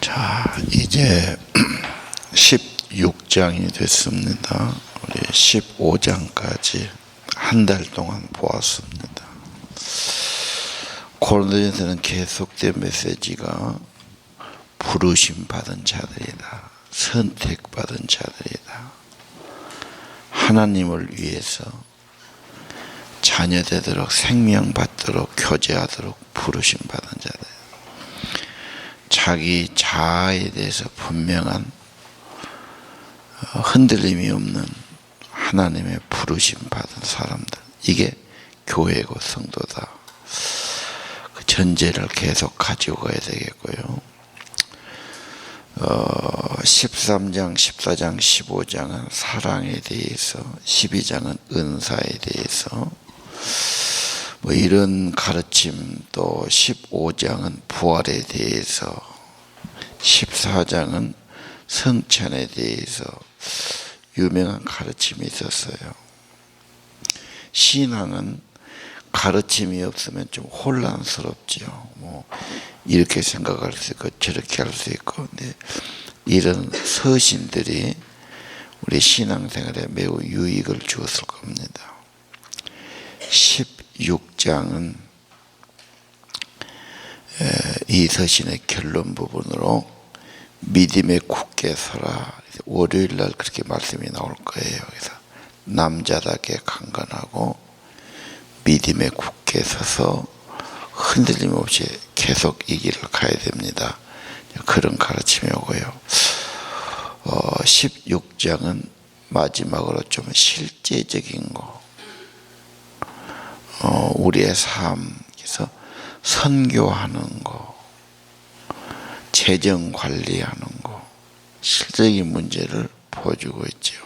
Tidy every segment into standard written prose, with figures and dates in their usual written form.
자, 이제 16장이 됐습니다. 우리 15장까지 한 달 동안 보았습니다. 고린도전서는 계속된 메시지가 부르심 받은 자들이다, 선택받은 자들이다, 하나님을 위해서 자녀되도록 생명받도록 교제하도록 부르심 받은 자들, 자기 자아에 대해서 분명한 흔들림이 없는 하나님의 부르심 받은 사람들, 이게 교회고 성도다. 그 전제를 계속 가지고 가야 되겠고요. 13장, 14장, 15장은 사랑에 대해서, 12장은 은사에 대해서 뭐 이런 가르침, 또 15장은 부활에 대해서, 14장은 성찬에 대해서 유명한 가르침이 있었어요. 신앙은 가르침이 없으면 좀 혼란스럽죠. 뭐 이렇게 생각할 수 있고 저렇게 할 수 있고, 근데 이런 서신들이 우리 신앙생활에 매우 유익을 주었을 겁니다. 16장은 이 서신의 결론 부분으로 믿음에 굳게 서라. 월요일 날 그렇게 말씀이 나올 거예요. 그래서 남자답게 강건하고 믿음에 굳게 서서 흔들림 없이 계속 이 길을 가야 됩니다. 그런 가르침이 오고요. 16장은 마지막으로 좀 실제적인 거, 우리의 삶에서 선교하는 거, 재정 관리하는 거, 실적인 문제를 보여주고 있죠.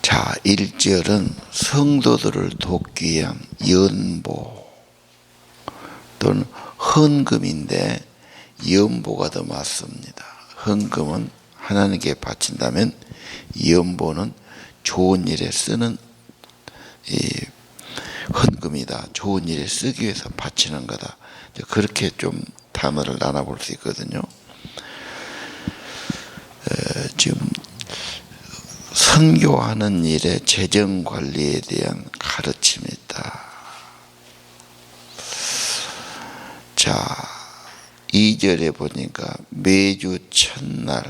자, 1절은 성도들을 돕기 위한 연보 또는 헌금인데, 연보가 더 맞습니다. 헌금은 하나님께 바친다면, 연보는 좋은 일에 쓰는 이 헌금이다. 좋은 일에 쓰기 위해서 바치는 거다. 그렇게 좀 단어를 나눠볼 수 있거든요. 지금 선교하는 일에 재정 관리에 대한 가르침이 있다. 자, 2절에 보니까 매주 첫날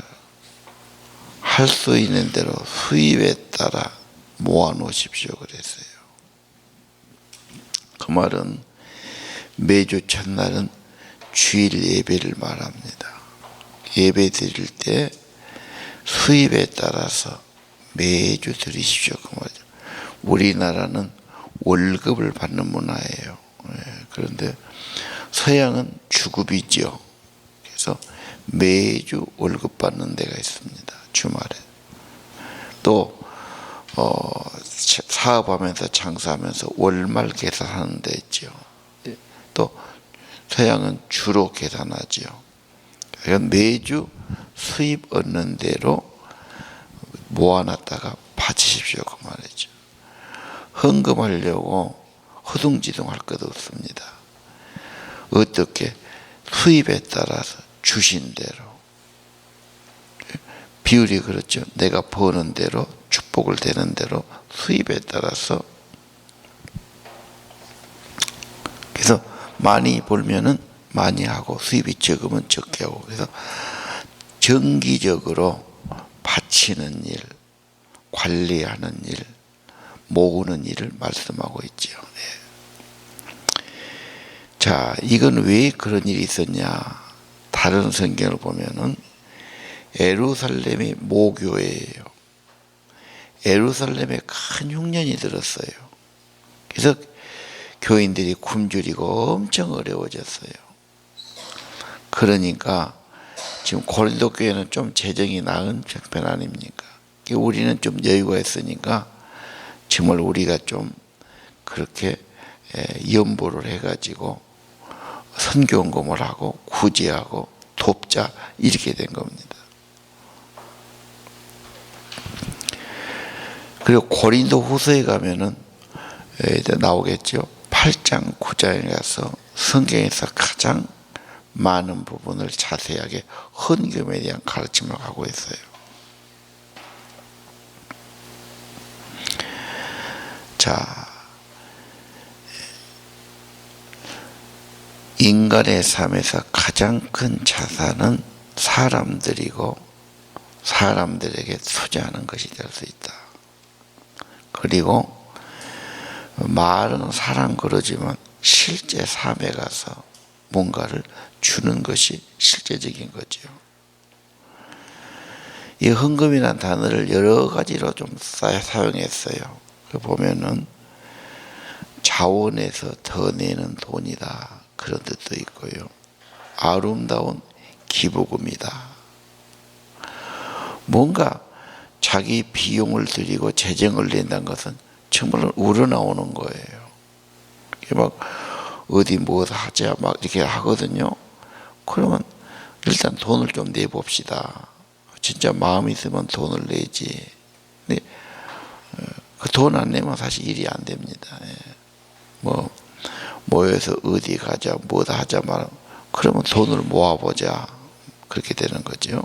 할 수 있는 대로 수입에 따라 모아 놓으십시오 그랬어요. 그 말은 매주 첫날은 주일 예배를 말합니다. 예배 드릴 때 수입에 따라서 매주 드리십시오 그 말이죠. 우리나라는 월급을 받는 문화예요. 그런데 서양은 주급이죠. 그래서 매주 월급 받는 데가 있습니다. 주말에. 또 사업하면서 장사하면서 월말 계산하는 데 있죠. 또 서양은 주로 계산하죠. 그러니까 매주 수입 얻는 대로 모아놨다가 바치십시오 그 말이죠. 헌금하려고 허둥지둥 할 것 없습니다. 어떻게? 수입에 따라서 주신 대로. 비율이 그렇죠. 내가 버는 대로, 축복을 되는 대로 수입에 따라서. 그래서 많이 벌면은 많이 하고, 수입이 적으면 적게 하고, 그래서 정기적으로 바치는 일, 관리하는 일, 모으는 일을 말씀하고 있죠. 네. 자, 이건 왜 그런 일이 있었냐? 다른 성경을 보면은 예루살렘이 모교회예요. 예루살렘에 큰 흉년이 들었어요. 그래서 교인들이 굶주리고 엄청 어려워졌어요. 그러니까 지금 고린도 교회는 좀 재정이 나은 형편 아닙니까? 우리는 좀 여유가 있으니까 정말 우리가 좀 그렇게 연보를 해가지고 선교헌금을 하고 구제하고 돕자, 이렇게 된 겁니다. 그리고 고린도 후서에 가면은 나오겠죠. 8장 9장에 가서 성경에서 가장 많은 부분을 자세하게 헌금에 대한 가르침을 하고 있어요. 자, 인간의 삶에서 가장 큰 자산은 사람들이고 사람들에게 투자하는 것이 될 수 있다. 그리고 말은 사람 그러지만 실제 삶에 가서 뭔가를 주는 것이 실제적인 거죠. 이 헌금이라는 단어를 여러 가지로 좀 사용했어요. 보면은 자원에서 더 내는 돈이다, 그런 뜻도 있고요. 아름다운 기부금이다. 뭔가 자기 비용을 들이고 재정을 낸다는 것은 정말 우러나오는 거예요. 막 어디 뭐 하자 막 이렇게 하거든요. 그러면 일단 돈을 좀 내봅시다. 진짜 마음 있으면 돈을 내지. 근데 그 돈 안 내면 사실 일이 안 됩니다. 뭐 모여서 어디 가자 뭐다 하자 말, 그러면 돈을 모아보자, 그렇게 되는 거죠.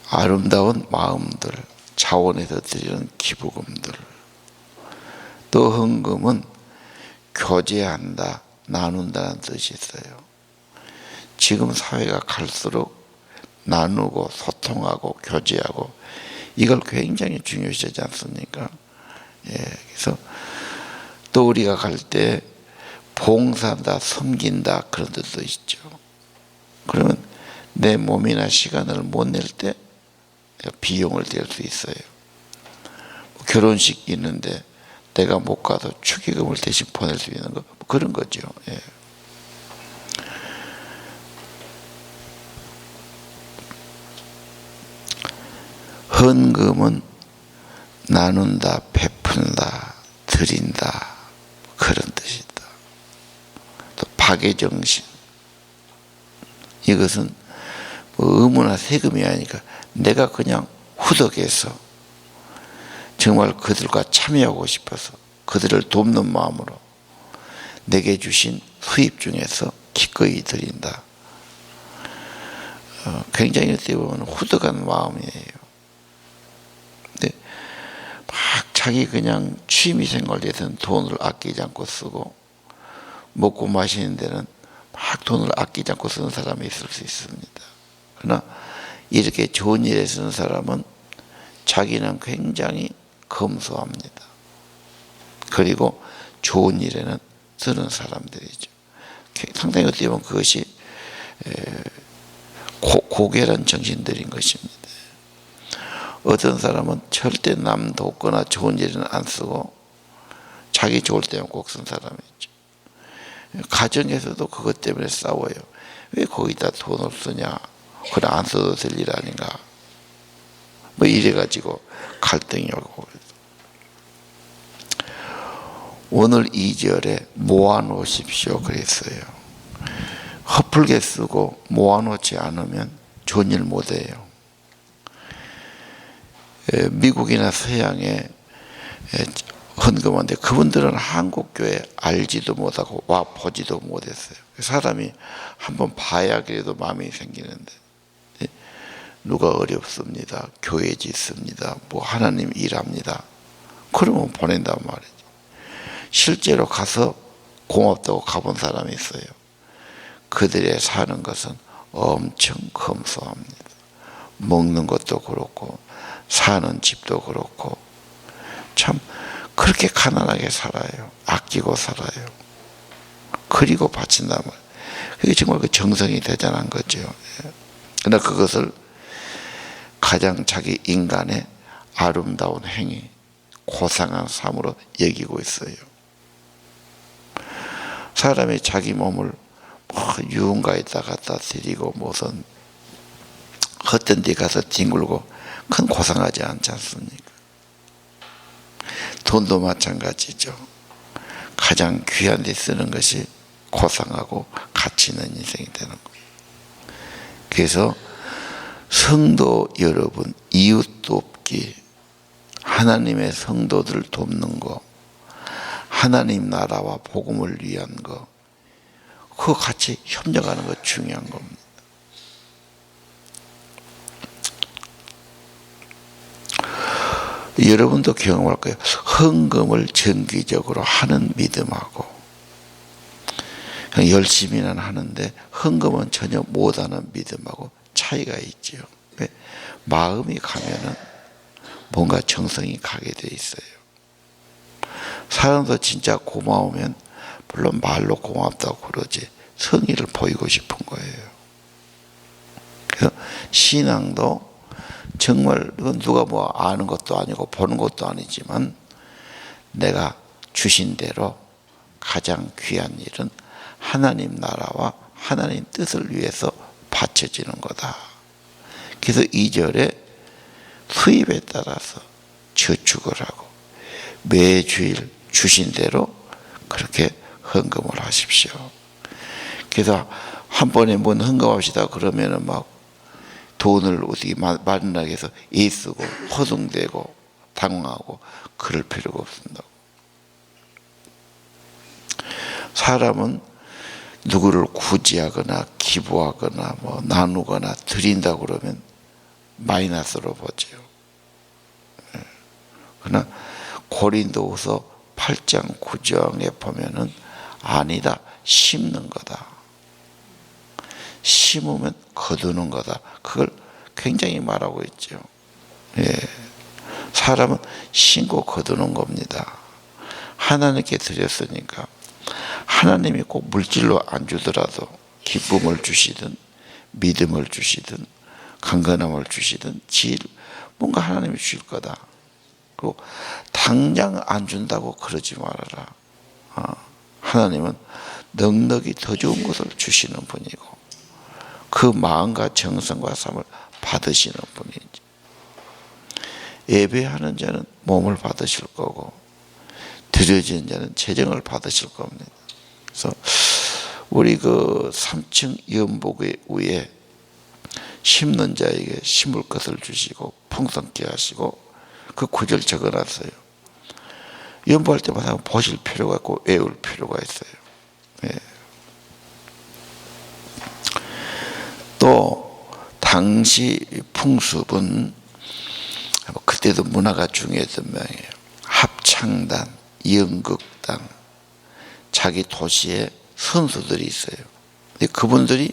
아름다운 마음들, 자원에서 드리는 기부금들. 또 헌금은 교제한다, 나눈다는 뜻이 있어요. 지금 사회가 갈수록 나누고 소통하고 교제하고 이걸 굉장히 중요시하지 않습니까? 그래서 또 우리가 갈 때 봉사한다, 섬긴다, 그런 뜻도 있죠. 그러면 내 몸이나 시간을 못 낼 때 비용을 댈 수 있어요. 결혼식 있는데 내가 못 가도 축의금을 대신 보낼 수 있는 거, 그런 거죠. 헌금은 나눈다, 베푼다, 드린다, 그런 뜻이다. 또 박애정신, 이것은 뭐 의무나 세금이 아니니까 내가 그냥 후덕해서 정말 그들과 참여하고 싶어서 그들을 돕는 마음으로 내게 주신 수입 중에서 기꺼이 드린다. 굉장히 어떻게 보면 후덕한 마음이에요. 근데 막 자기 그냥 취미생활에 대해서는 돈을 아끼지 않고 쓰고, 먹고 마시는 데는 막 돈을 아끼지 않고 쓰는 사람이 있을 수 있습니다. 그러나 이렇게 좋은 일에 쓰는 사람은 자기는 굉장히 검소합니다. 그리고 좋은 일에는 쓰는 사람들이죠. 상당히 어떻게 보면 그것이 고결한 정신들인 것입니다. 어떤 사람은 절대 남 돕거나 좋은 일에는 안 쓰고 자기 좋을 때만 꼭 쓴 사람이 있죠. 가정에서도 그것 때문에 싸워요. 왜 거기다 돈을 쓰냐, 그래 안 써도 될 일 아닌가, 뭐 이래가지고 갈등이 오고. 오늘 2절에 모아놓으십시오 그랬어요. 헛풀게 쓰고 모아놓지 않으면 좋은 일 못해요. 미국이나 서양에 헌금하는데 그분들은 한국교회 알지도 못하고 와 보지도 못했어요. 사람이 한번 봐야 그래도 마음이 생기는데, 누가 어렵습니다, 교회 짓습니다, 뭐 하나님 일합니다, 그러면 보낸단 말이죠. 실제로 가서 고맙다고 가본 사람이 있어요. 그들의 사는 것은 엄청 검소합니다. 먹는 것도 그렇고 사는 집도 그렇고 참 그렇게 가난하게 살아요. 아끼고 살아요. 그리고 바친단 말이에요. 그게 정말 그 정성이 대단한 거죠. 그러나 그것을 가장 자기 인간의 아름다운 행위, 고상한 삶으로 여기고 있어요. 사람이 자기 몸을 유흥가에다 갖다 드리고 무슨 헛된 데 가서 뒹굴고 큰 고상하지 않지 않습니까? 돈도 마찬가지죠. 가장 귀한 데 쓰는 것이 고상하고 가치 있는 인생이 되는 거예요. 그래서 성도 여러분, 이웃 돕기, 하나님의 성도들을 돕는 거, 하나님 나라와 복음을 위한 거, 그거 같이 협력하는 거 중요한 겁니다. 여러분도 경험할 거예요. 헌금을 정기적으로 하는 믿음하고 그냥 열심히는 하는데 헌금은 전혀 못하는 믿음하고 차이가 있죠. 마음이 가면은 뭔가 정성이 가게 돼 있어요. 사람도 진짜 고마우면 물론 말로 고맙다고 그러지 성의를 보이고 싶은 거예요. 그래서 신앙도 정말 이건 누가 뭐 아는 것도 아니고 보는 것도 아니지만 내가 주신 대로 가장 귀한 일은 하나님 나라와 하나님 뜻을 위해서 바쳐지는 거다. 그래서 2절에 수입에 따라서 저축을 하고 매주일 주신 대로 그렇게 헌금을 하십시오. 그래서 한 번에 뭔 헌금합시다 그러면은 막 돈을 어떻게 마련하게 해서 애쓰고 허둥대고 당황하고 그럴 필요가 없습니다. 사람은 누구를 구제하거나 기부하거나 뭐 나누거나 드린다 그러면 마이너스로 보죠. 그러나 고린도후서 8장 9장에 보면은 아니다, 심는 거다. 심으면 거두는 거다. 그걸 굉장히 말하고 있죠. 예. 사람은 심고 거두는 겁니다. 하나님께 드렸으니까 하나님이 꼭 물질로 안 주더라도 기쁨을 주시든 믿음을 주시든 강건함을 주시든 질 뭔가 하나님이 주실 거다. 그리고 당장 안 준다고 그러지 말아라. 하나님은 넉넉히 더 좋은 것을 주시는 분이고 그 마음과 정성과 삶을 받으시는 분이지. 예배하는 자는 몸을 받으실 거고 드려지는 자는 재정을 받으실 겁니다. 그래서 우리 그 3층 연복의 위에 심는 자에게 심을 것을 주시고 풍성케 하시고 그 구절 적어놨어요. 연보할 때마다 보실 필요가 있고 외울 필요가 있어요. 예. 또 당시 풍습은 그때도 문화가 중요했던 모양이에요. 합창단, 연극단, 자기 도시에 선수들이 있어요. 근데 그분들이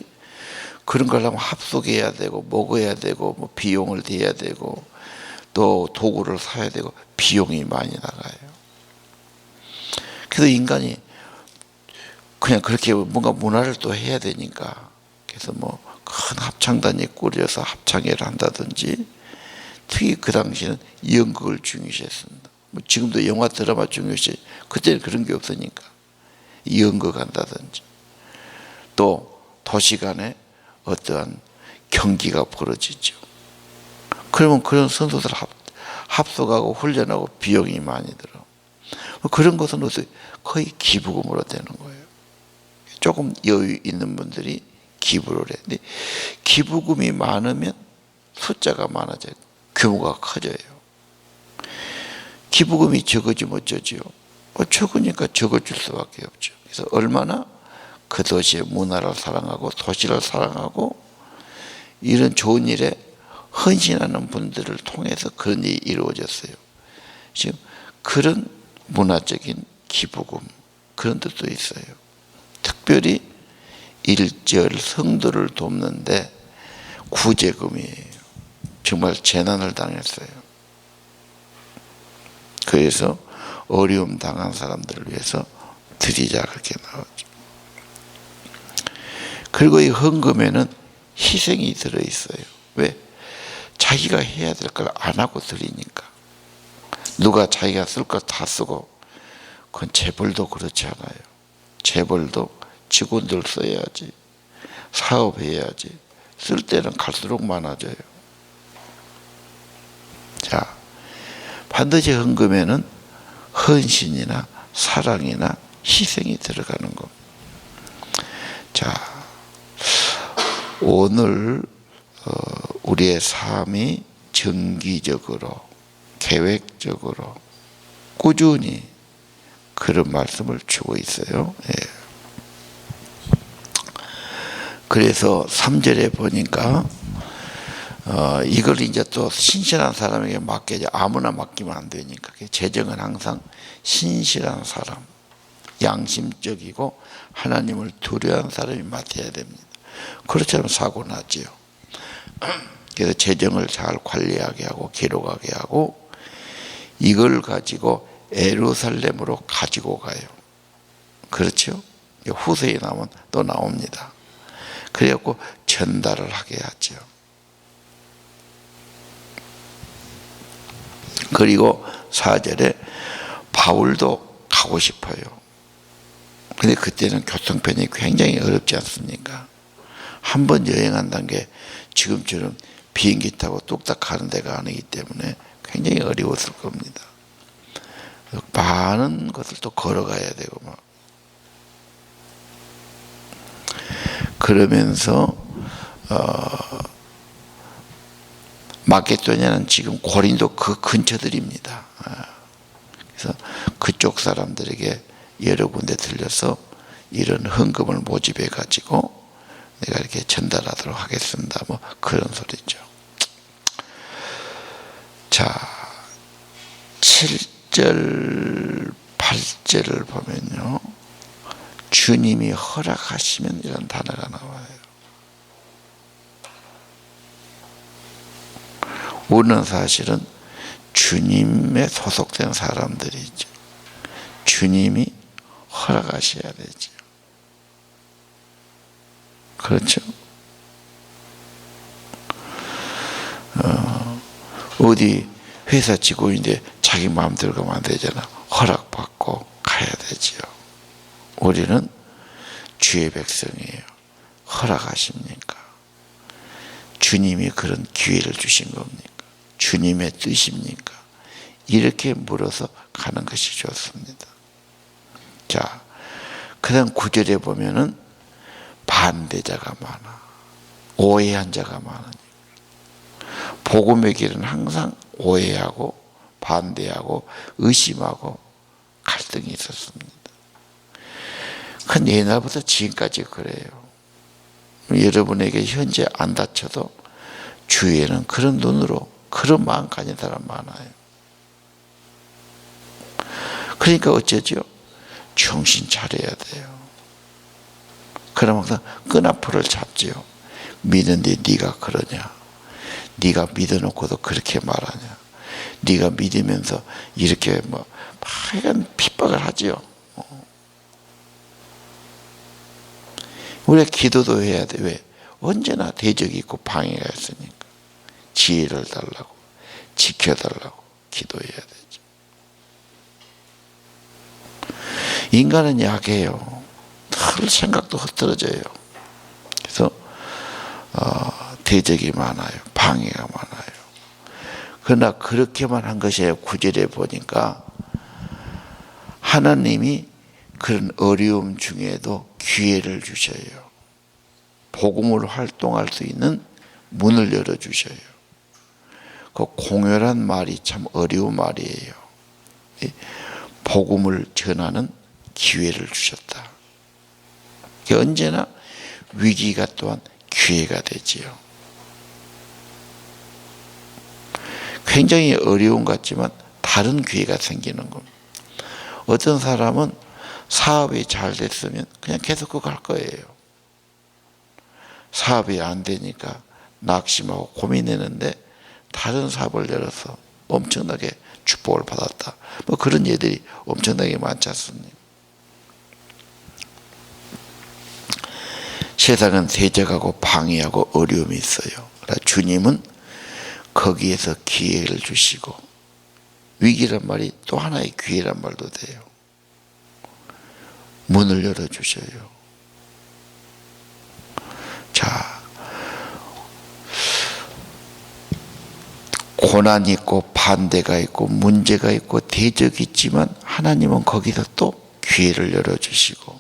그런 걸 하면 합숙해야 되고 먹어야 되고 뭐 비용을 대야 되고 또 도구를 사야 되고 비용이 많이 나가요. 그래서 인간이 그냥 그렇게 뭔가 문화를 또 해야 되니까 그래서 뭐 큰 합창단이 꾸려서 합창회를 한다든지 특히 그 당시에는 연극을 중요시했습니다. 뭐 지금도 영화 드라마 중요시 그때는 그런 게 없으니까 연극 한다든지 또 도시 간에 어떠한 경기가 벌어지죠. 그러면 그런 선수들 합숙하고 훈련하고 비용이 많이 들어. 그런 것은 거의 기부금으로 되는 거예요. 조금 여유 있는 분들이 기부를 해. 근데 기부금이 많으면 숫자가 많아져요. 규모가 커져요. 기부금이 적어지면 어쩌지요? 적으니까 적어줄 수밖에 없죠. 그래서 얼마나 그 도시의 문화를 사랑하고 도시를 사랑하고 이런 좋은 일에 헌신하는 분들을 통해서 그런 일이 이루어졌어요. 지금 그런 문화적인 기부금 그런 뜻도 있어요. 특별히 일절 성도를 돕는데 구제금이에요. 정말 재난을 당했어요. 그래서 어려움 당한 사람들을 위해서 드리자 그렇게 나오죠. 그리고 이 헌금에는 희생이 들어있어요. 왜? 자기가 해야 될 걸 안 하고 드리니까. 누가 자기가 쓸 걸 다 쓰고 그건 재벌도 그렇지 않아요. 재벌도 직원들 써야지 사업해야지 쓸 때는 갈수록 많아져요. 자, 반드시 헌금에는 헌신이나 사랑이나 희생이 들어가는 겁니다. 자, 오늘 우리의 삶이 정기적으로 계획적으로 꾸준히 그런 말씀을 주고 있어요. 예. 그래서 3절에 보니까 이걸 이제 또 신실한 사람에게 맡겨야지 아무나 맡기면 안 되니까 재정은 항상 신실한 사람, 양심적이고 하나님을 두려워하는 사람이 맡아야 됩니다. 그렇지 않으면 사고 나지요. 그래서 재정을 잘 관리하게 하고 기록하게 하고 이걸 가지고 예루살렘으로 가지고 가요. 그렇죠? 후세에 나오면 또 나옵니다. 그래갖고 전달을 하게 하죠. 그리고 4절에 바울도 가고 싶어요. 근데 그때는 교통편이 굉장히 어렵지 않습니까? 한 번 여행한다는 게 지금처럼 비행기 타고 뚝딱 가는 데가 아니기 때문에 굉장히 어려웠을 겁니다. 많은 것을 또 걸어가야 되고 막. 그러면서 마게도냐는 지금 고린도 그 근처들입니다. 그래서 그쪽 사람들에게 여러 군데 들려서 이런 헌금을 모집해 가지고 내가 이렇게 전달하도록 하겠습니다. 뭐 그런 소리죠. 자, 7절, 8절을 보면요. 주님이 허락하시면 이런 단어가 나와요. 우리는 사실은 주님에 소속된 사람들이죠. 주님이 허락하셔야 되죠. 그렇죠? 어디 회사 직원인데 자기 마음대로 가면 안 되잖아. 허락받고 가야 되지요. 우리는 주의 백성이에요. 허락하십니까? 주님이 그런 기회를 주신 겁니까? 주님의 뜻입니까? 이렇게 물어서 가는 것이 좋습니다. 자, 그 다음 9절에 보면은 반대자가 많아. 오해한 자가 많으니까. 복음의 길은 항상 오해하고 반대하고 의심하고 갈등이 있었습니다. 근데 옛날부터 지금까지 그래요. 여러분에게 현재 안 다쳐도 주위에는 그런 눈으로 그런 마음 가진 사람 많아요. 그러니까 어쩌죠? 정신 차려야 돼요. 그러면서 끈앞풀을 잡지요. 믿는데 네가 그러냐? 네가 믿어놓고도 그렇게 말하냐? 네가 믿으면서 이렇게 뭐 하여간 핍박을 하지요. 우리가 기도도 해야 돼. 왜? 언제나 대적이 있고 방해가 있으니까. 지혜를 달라고, 지켜달라고 기도해야 되죠. 인간은 약해요. 늘 생각도 흩어져요. 그래서 대적이 많아요. 방해가 많아요. 그러나 그렇게만 한 것이 아니라 9절에 보니까 하나님이 그런 어려움 중에도 기회를 주셔요. 복음으로 활동할 수 있는 문을 열어주셔요. 그 공연한 말이 참 어려운 말이에요. 복음을 전하는 기회를 주셨다. 언제나 위기가 또한 기회가 되지요. 굉장히 어려운 것 같지만 다른 기회가 생기는 겁니다. 어떤 사람은 사업이 잘 됐으면 그냥 계속 그거 할 거예요. 사업이 안 되니까 낙심하고 고민했는데 다른 사업을 열어서 엄청나게 축복을 받았다. 뭐 그런 예들이 엄청나게 많지 않습니까? 세상은 대적하고 방해하고 어려움이 있어요. 그러나 주님은 거기에서 기회를 주시고 위기란 말이 또 하나의 기회란 말도 돼요. 문을 열어주셔요. 자, 고난이 있고 반대가 있고 문제가 있고 대적이 있지만 하나님은 거기서 또 기회를 열어주시고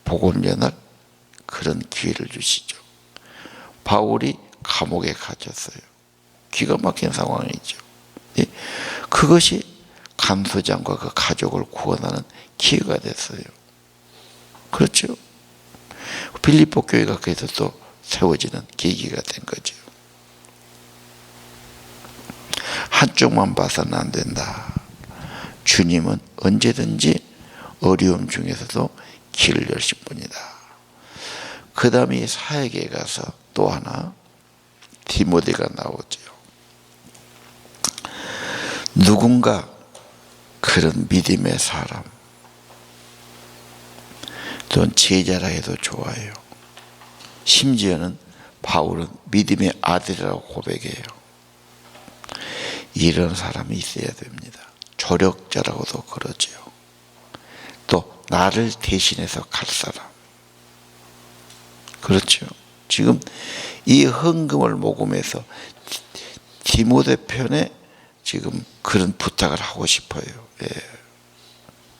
복음 전할 그런 기회를 주시죠. 바울이 감옥에 갇혔어요. 기가 막힌 상황이죠. 그것이 감소장과 그 가족을 구원하는 기회가 됐어요. 그렇죠? 빌립보 교회가 그래서 또 세워지는 계기가 된 거죠. 한쪽만 봐서는 안 된다. 주님은 언제든지 어려움 중에서도 길을 여실 분이다. 그 다음에 사역에 가서 또 하나 디모데가 나오죠. 누군가 그런 믿음의 사람, 또는 제자라 해도 좋아요. 심지어는 바울은 믿음의 아들이라고 고백해요. 이런 사람이 있어야 됩니다. 조력자라고도 그러죠. 또 나를 대신해서 갈 사람. 그렇죠. 지금 이 헌금을 모금해서 디모데 편에 지금 그런 부탁을 하고 싶어요. 예.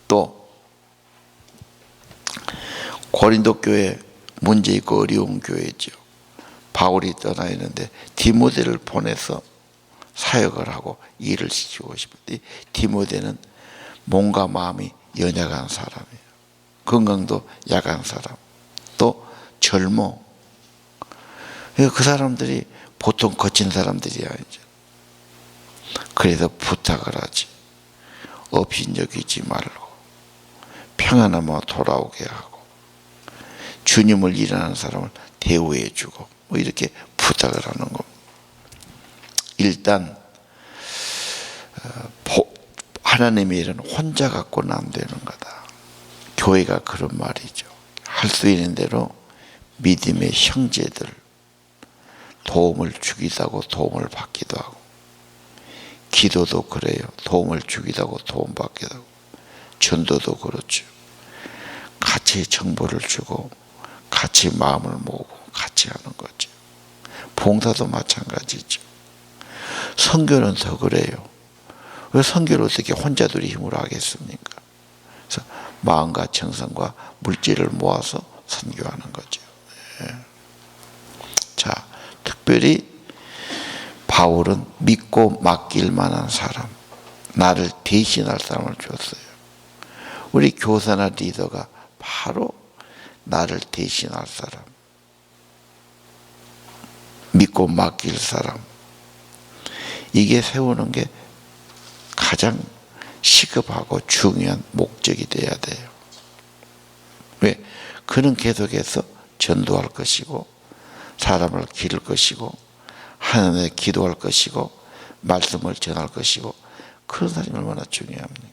또 고린도 교회 문제 있고 어려운 교회죠. 바울이 떠나 있는데 디모데를 보내서 사역을 하고 일을 시키고 싶은데 디모데는 몸과 마음이 연약한 사람이에요. 건강도 약한 사람. 또 젊어. 그 사람들이 보통 거친 사람들이 아니죠. 그래서 부탁을 하지. 업신여기지 말고 평안하며 돌아오게 하고 주님을 일하는 사람을 대우해 주고 뭐 이렇게 부탁을 하는 겁니다. 일단 하나님의 일은 혼자 갖고는 안 되는 거다. 교회가 그런 말이죠. 할 수 있는 대로 믿음의 형제들 도움을 주기도 하고 도움을 받기도 하고, 기도도 그래요. 도움을 주기도 하고 도움 받기도 하고, 전도도 그렇죠. 같이 정보를 주고 같이 마음을 모으고 같이 하는 거죠. 봉사도 마찬가지죠. 선교는 더 그래요. 왜 선교를 어떻게 혼자들이 힘으로 하겠습니까? 그래서 마음과 정성과 물질을 모아서 선교하는 거죠. 예. 자, 특별히 바울은 믿고 맡길 만한 사람, 나를 대신할 사람을 줬어요. 우리 교사나 리더가 바로 나를 대신할 사람, 믿고 맡길 사람, 이게 세우는 게 가장 시급하고 중요한 목적이 돼야 돼요. 왜? 그는 계속해서 전도할 것이고 사람을 기를 것이고 하나님에 기도할 것이고 말씀을 전할 것이고, 그런 사람이 얼마나 중요합니까?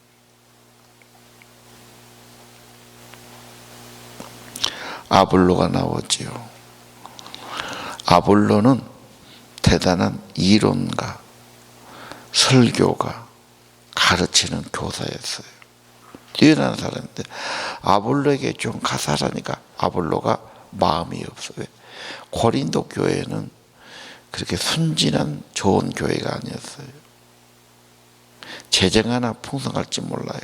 아볼로가 나오지요. 아볼로는 대단한 이론가, 설교가, 가르치는 교사였어요. 뛰어난 사람인데 아볼로에게 좀 가사라니까 아볼로가 마음이 없어요. 고린도 교회는 그렇게 순진한 좋은 교회가 아니었어요. 재정 하나 풍성할지 몰라요.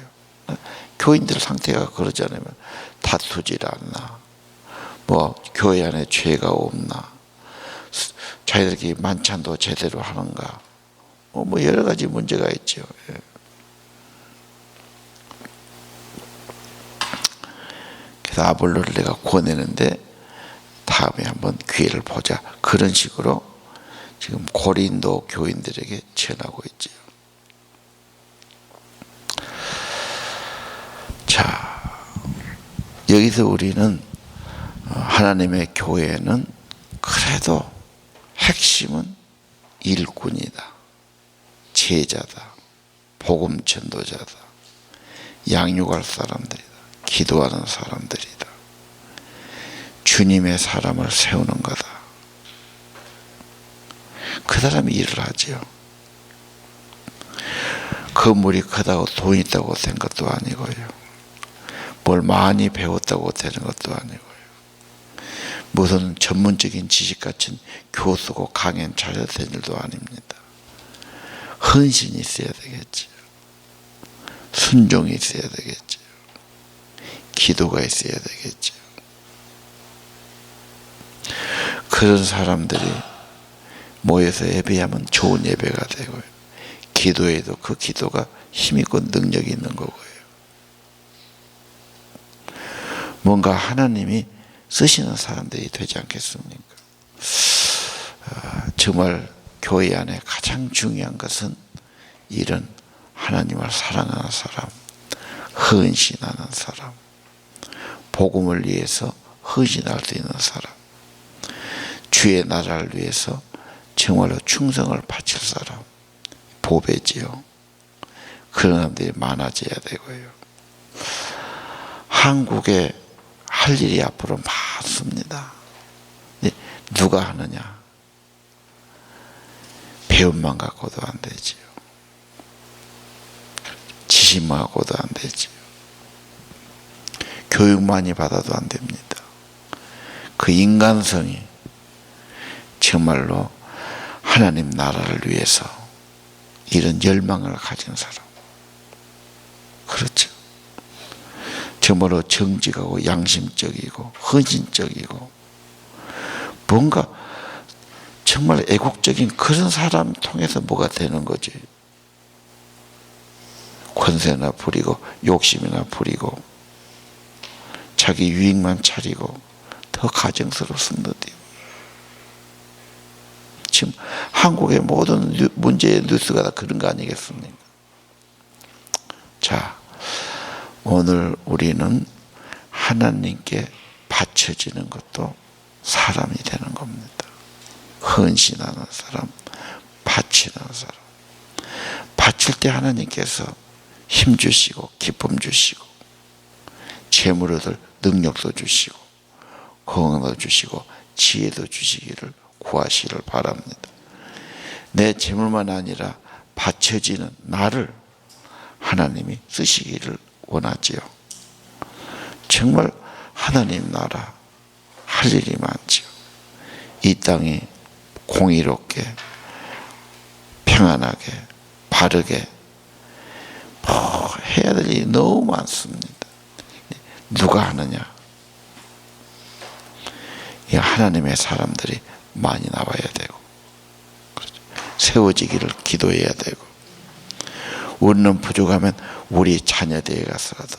교인들 상태가 그러잖아요. 다투질 않나, 뭐 교회 안에 죄가 없나, 자기들끼리 만찬도 제대로 하는가, 뭐 여러 가지 문제가 있죠. 그래서 아볼로를 내가 권해는데 다음에 한번 기회를 보자, 그런 식으로 지금 고린도 교인들에게 전하고 있죠. 자, 여기서 우리는 하나님의 교회는 그래도 핵심은 일꾼이다, 제자다, 복음 전도자다, 양육할 사람들이다, 기도하는 사람들이다, 주님의 사람을 세우는 거다. 그 사람이 일을 하죠. 건물이 크다고 돈 있다고 된 것도 아니고요. 뭘 많이 배웠다고 되는 것도 아니고요. 무슨 전문적인 지식 갖춘 교수고 강연 잘해야 되는 일도 아닙니다. 헌신이 있어야 되겠죠. 순종이 있어야 되겠죠. 기도가 있어야 되겠죠. 그런 사람들이 모여서 예배하면 좋은 예배가 되고요. 기도해도 그 기도가 힘있고 능력이 있는 거고요. 뭔가 하나님이 쓰시는 사람들이 되지 않겠습니까? 정말 교회 안에 가장 중요한 것은 이런 하나님을 사랑하는 사람, 헌신하는 사람, 복음을 위해서 헌신할 수 있는 사람, 주의 나라를 위해서 정말로 충성을 바칠 사람, 보배지요. 그런 사람들이 많아져야 되고요. 한국에 할 일이 앞으로 많습니다. 누가 하느냐? 배움만 갖고도 안 되지요. 지식만 갖고도 안 되지요. 교육만이 받아도 안 됩니다. 그 인간성이 정말로 하나님 나라를 위해서 이런 열망을 가진 사람. 그렇죠. 정말로 정직하고 양심적이고 헌신적이고 뭔가 정말 애국적인 그런 사람 통해서 뭐가 되는 거지. 권세나 부리고 욕심이나 부리고 자기 유익만 차리고 더 가정스럽습니다. 지금 한국의 모든 문제의 뉴스가 다 그런 거 아니겠습니까? 자, 오늘 우리는 하나님께 바쳐지는 것도 사람이 되는 겁니다. 헌신하는 사람, 바치는 사람. 바칠 때 하나님께서 힘 주시고 기쁨 주시고 재물 얻을 능력도 주시고 건강도 주시고 지혜도 주시기를 구하시기를 바랍니다. 내 재물만 아니라 바쳐지는 나를 하나님이 쓰시기를 원하지요. 정말 하나님 나라 할 일이 많지요. 이 땅이 공의롭게 평안하게 바르게 해야 될 일이 너무 많습니다. 누가 하느냐? 이 하나님의 사람들이 많이 나와야 되고 세워지기를 기도해야 되고 우리는 부족하면 우리 자녀들에 가서라도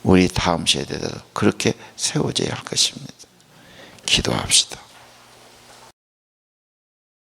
우리 다음 세대에도 그렇게 세워져야 할 것입니다. 기도합시다.